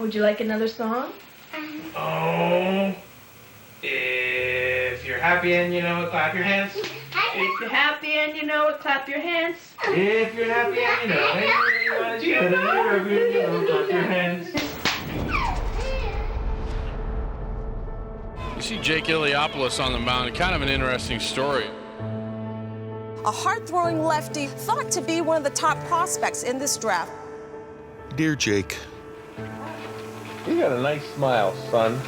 Would you like another song? Oh, if you're happy and you know it, clap your hands. If you're happy and you know it, clap your hands. If you're happy and you know it, clap your hands. You see Jake Eliopoulos on the mound, kind of an interesting story. A hard-throwing lefty thought to be one of the top prospects in this draft. Dear Jake, You got a nice smile, son.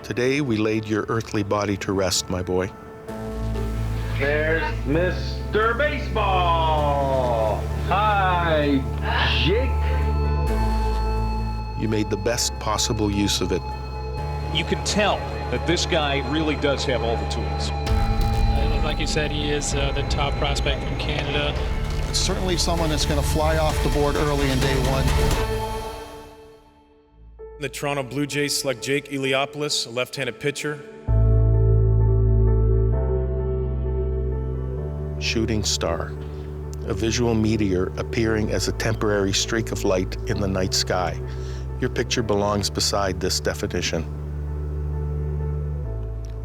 today we laid your earthly body to rest, my boy. There's Mr. Baseball. Hi, Jake. You made the best possible use of it. You can tell that this guy really does have all the tools. Like you said, he is the top prospect from Canada. Certainly someone that's going to fly off the board early in day one. The Toronto Blue Jays select Jake Eliopoulos, a left-handed pitcher. Shooting star, a visual meteor appearing as a temporary streak of light in the night sky. Your picture belongs beside this definition.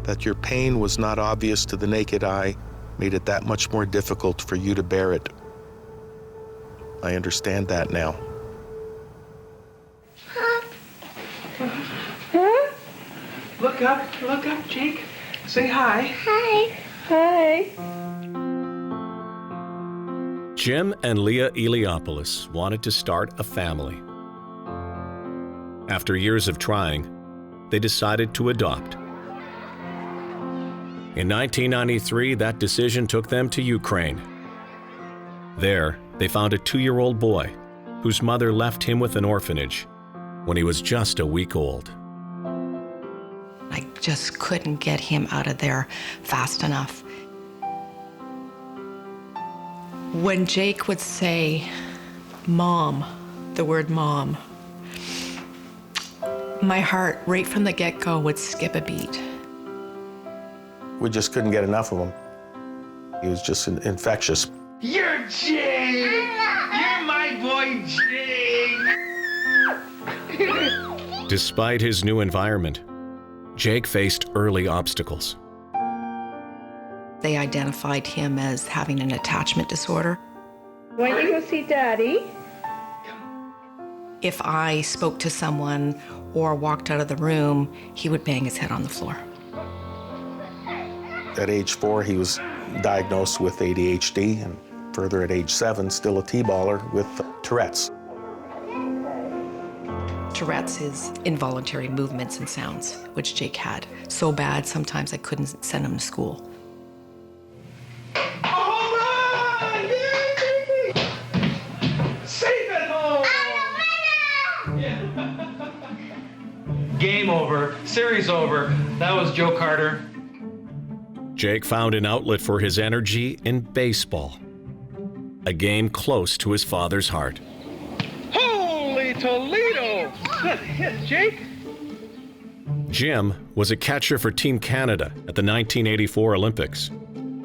That your pain was not obvious to the naked eye made it that much more difficult for you to bear it. I understand that now. Look up, Jake. Say hi. Hi. Jim and Leah Eliopoulos wanted to start a family. After years of trying, they decided to adopt. In 1993, that decision took them to Ukraine. There, they found a 2-year-old boy whose mother left him with an orphanage when he was just a week old. I just couldn't get him out of there fast enough. When Jake would say, Mom, the word mom, my heart, right from the get-go, would skip a beat. We just couldn't get enough of him. He was just infectious. You're Jake. You're my boy, Jake. Despite his new environment, Jake faced early obstacles. They identified him as having an attachment disorder. Why don't you go see Daddy? If I spoke to someone or walked out of the room, he would bang his head on the floor. At age 4, he was diagnosed with ADHD, and further at age 7, still a T-baller with Tourette's. Tourette's is involuntary movements and sounds, which Jake had. So bad, sometimes I couldn't send him to school. Game over. Series over. That was Joe Carter. Jake found an outlet for his energy in baseball, a game close to his father's heart. Holy Toledo! Good hit, Jake. Jim was a catcher for Team Canada at the 1984 Olympics,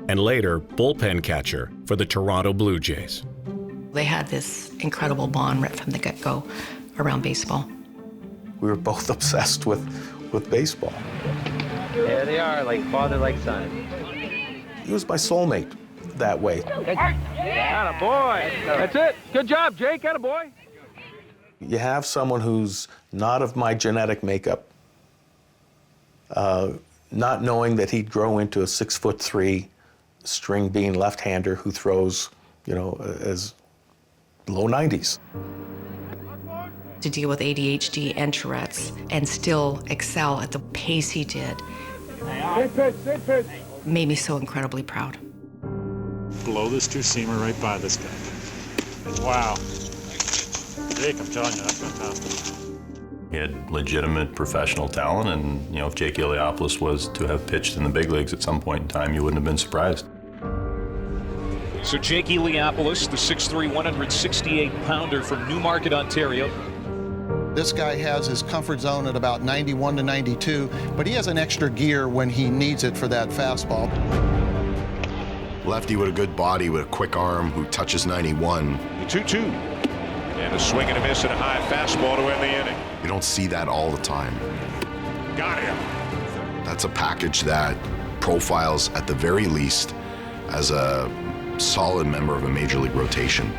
and later bullpen catcher for the Toronto Blue Jays. They had this incredible bond right from the get-go around baseball. We were both obsessed with baseball. There they are, like father, like son. He was my soulmate that way. Attaboy. That's it. Good job, Jake. Attaboy. You have someone who's not of my genetic makeup, not knowing that he'd grow into a 6'3" string bean left-hander who throws, as low 90s. To deal with ADHD and Tourette's and still excel at the pace he did made me so incredibly proud. Blow this two-seamer right by this guy. Wow. Jake, I'm telling you, that's fantastic. He had legitimate professional talent, and if Jake Eliopoulos was to have pitched in the big leagues at some point in time, you wouldn't have been surprised. So Jake Eliopoulos, the 6'3", 168-pounder from Newmarket, Ontario. This guy has his comfort zone at about 91 to 92, but he has an extra gear when he needs it for that fastball. Lefty with a good body, with a quick arm, who touches 91. The 2-2. And a swing and a miss and a high fastball to end the inning. You don't see that all the time. Got him. That's a package that profiles, at the very least, as a solid member of a major league rotation.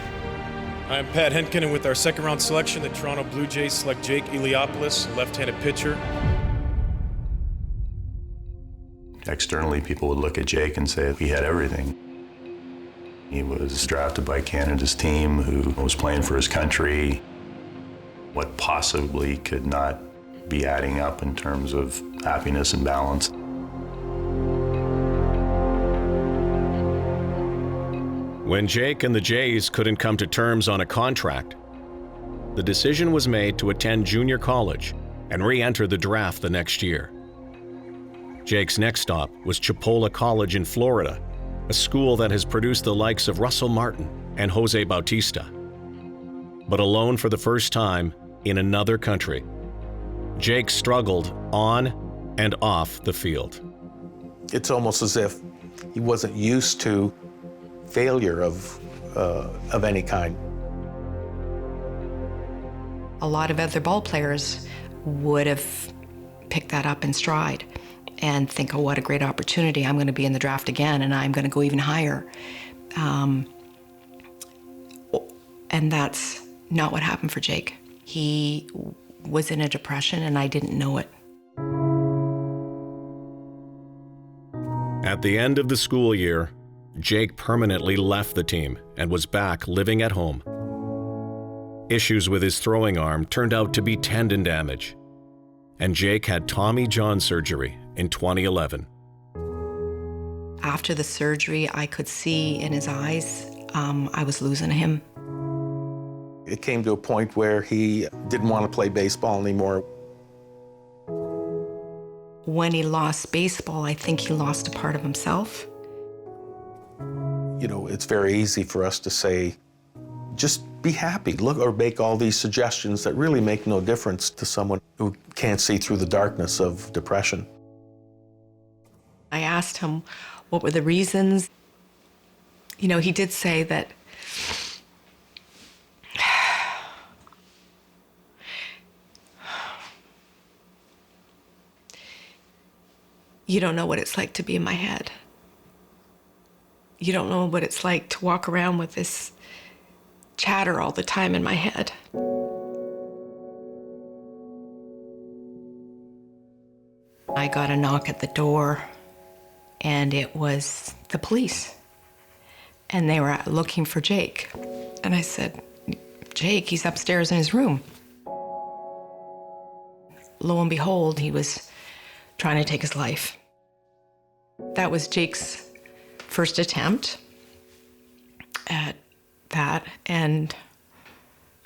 I'm Pat Henkin, and with our second-round selection, the Toronto Blue Jays select Jake Eliopoulos, left-handed pitcher. Externally, people would look at Jake and say he had everything. He was drafted by Canada's team, who was playing for his country. What possibly could not be adding up in terms of happiness and balance? When Jake and the Jays couldn't come to terms on a contract, the decision was made to attend junior college and re-enter the draft the next year. Jake's next stop was Chipola College in Florida, a school that has produced the likes of Russell Martin and Jose Bautista. But alone for the first time in another country, Jake struggled on and off the field. It's almost as if he wasn't used to failure of any kind. A lot of other ball players would have picked that up in stride and think, oh, what a great opportunity. I'm going to be in the draft again, and I'm going to go even higher. And that's not what happened for Jake. He was in a depression, and I didn't know it. At the end of the school year, Jake permanently left the team and was back living at home. Issues with his throwing arm turned out to be tendon damage, and Jake had Tommy John surgery in 2011. After the surgery, I could see in his eyes I was losing him. It came to a point where he didn't want to play baseball anymore. When he lost baseball, I think he lost a part of himself. You know, it's very easy for us to say, just be happy, look, or make all these suggestions that really make no difference to someone who can't see through the darkness of depression. I asked him what were the reasons. You know, he did say that you don't know what it's like to be in my head. You don't know what it's like to walk around with this chatter all the time in my head. I got a knock at the door, and it was the police. And they were looking for Jake. And I said, Jake, he's upstairs in his room. Lo and behold, he was trying to take his life. That was Jake's first attempt at that, and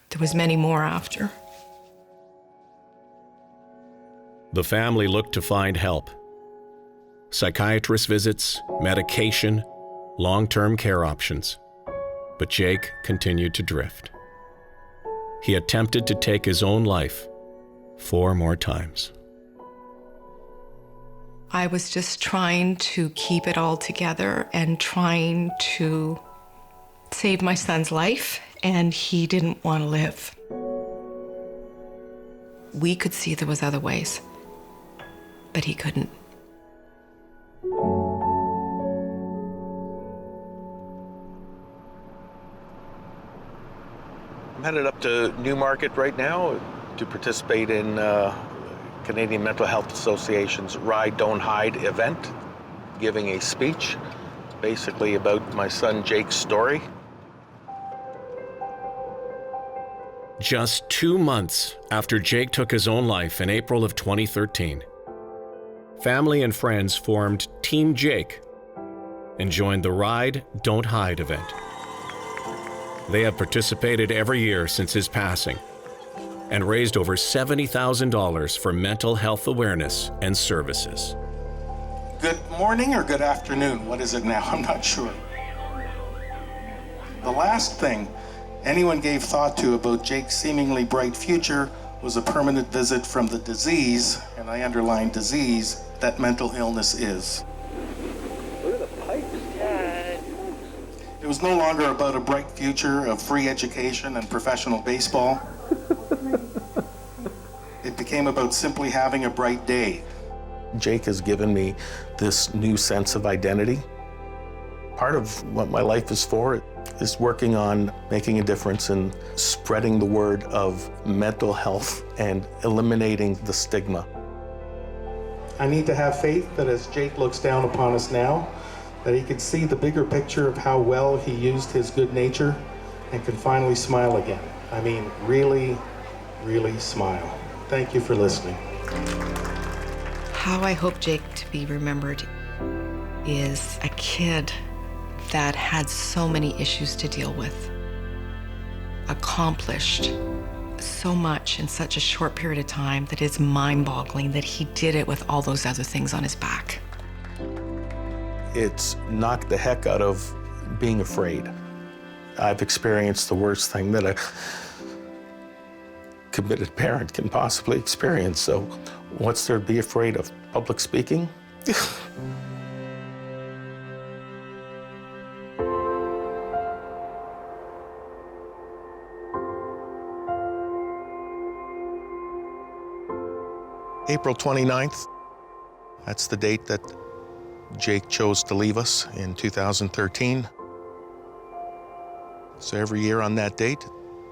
there was many more after. The family looked to find help. Psychiatrist visits, medication, long-term care options. But Jake continued to drift. He attempted to take his own life 4 more times. I was just trying to keep it all together and trying to save my son's life, and he didn't want to live. We could see there was other ways, but he couldn't. I'm headed up to Newmarket right now to participate in Canadian Mental Health Association's Ride, Don't Hide event, giving a speech basically about my son Jake's story. Just 2 months after Jake took his own life in April of 2013, family and friends formed Team Jake and joined the Ride, Don't Hide event. They have participated every year since his passing and raised over $70,000 for mental health awareness and services. Good morning or good afternoon? What is it now? I'm not sure. The last thing anyone gave thought to about Jake's seemingly bright future was a permanent visit from the disease, and I underline disease, that mental illness is. Look at the pipes, Dad. It was no longer about a bright future of free education and professional baseball. It became about simply having a bright day. Jake has given me this new sense of identity. Part of what my life is for is working on making a difference in spreading the word of mental health and eliminating the stigma. I need to have faith that as Jake looks down upon us now, that he can see the bigger picture of how well he used his good nature and can finally smile again. I mean, really, really smile. Thank you for listening. How I hope Jake to be remembered is a kid that had so many issues to deal with, accomplished so much in such a short period of time that it's mind-boggling that he did it with all those other things on his back. It's knocked the heck out of being afraid. I've experienced the worst thing that a committed parent can possibly experience, so what's there to be afraid of? Public speaking? April 29th, that's the date that Jake chose to leave us in 2013. So every year on that date,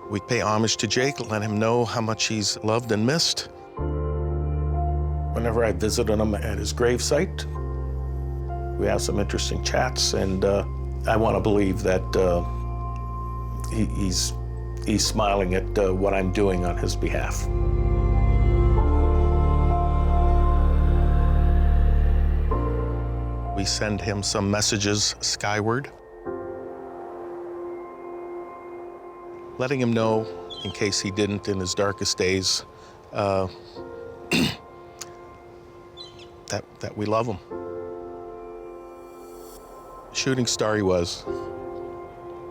we pay homage to Jake, let him know how much he's loved and missed. Whenever I visit him at his gravesite, we have some interesting chats, and I want to believe that he's smiling at what I'm doing on his behalf. We send him some messages skyward, letting him know, in case he didn't in his darkest days, that we love him. Shooting star he was.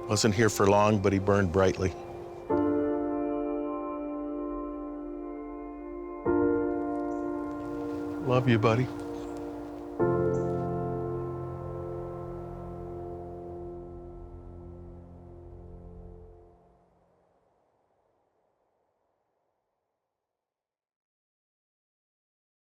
Wasn't here for long, but he burned brightly. Love you, buddy.